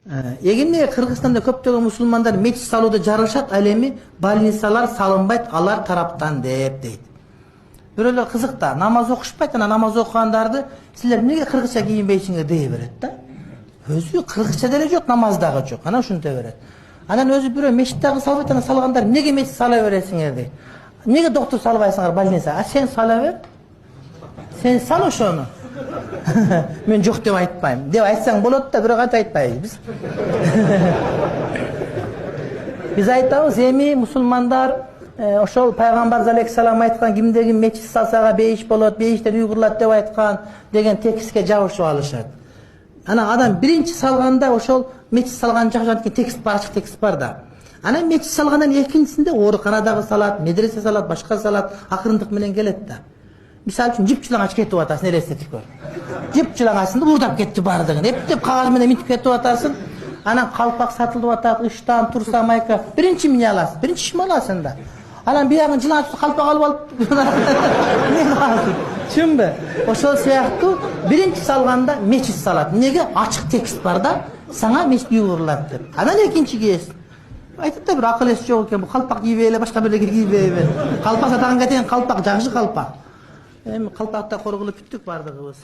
Эгинде Кыргызстанда көптөгөн мусулмандар мечит салуууда жарышат, ал эми больницалар салынбайт алар тараптан деп дейт. Бирөөлөр кызык да, намаз окушпайт, анан намаз окугандарды силер эмнеге кыргызча кийинбейсиңер дей берет да. Өзү кыргызча деле жок, намаз дагы жок. Анан ушинте берет. Анан өзү бирөө мечит дагы салбайт, анан салгандар эмнеге мечит сала бересиңер дейт. Эмнеге доктор салбайсыңар больница? А сен сала бер. Сен сал ошону. Мен жок деп айтпайм. Деп айтсаң болот да, бирок антип айтпайбыз. Биз айтабыз, эми мусулмандар ошол пайгамбар алейхиссалам айткан кимде ким мечит салсага бейиш болот, бейиштен уйгурлат деп айткан деген текстке жабышып алышат. Анан адам биринчи салганда ошол мечит салган жакшы текст бар, ачык текст бар да. Анан мечит салгандан экинчисинде ооруканадагы салат, медресе салат, башка салат акырындык менен келет да. Мисалы үчүн жипчилаңач кетип атасың, элестетип көр. Жипчилаңачсың, уурдап кетти бардыгын. Эптеп кагаз менен мынтип кетип атасың. Анан калпак сатылып атат, ыштан, турса, майка. Биринчи мини аласың, биринчи ишме аласың да. Анан биягын жылаачы калпак алып алып эмне кыласың? Түшүнбү? Ошол сыяктуу биринчи салганда мечит салат. Эмнеге? Ачык текст бар да, сага мечит уйгурлат деп. Анан экинчи кийесиң. Айтат да, бир акыл эс жок экен, бу калпак кийбей эле башка бирдеке кийбейби? Калпак сатаганга чейин калпак жакшы калпак. Эми калпакта коргулуп бүттүк бардыгыбыз.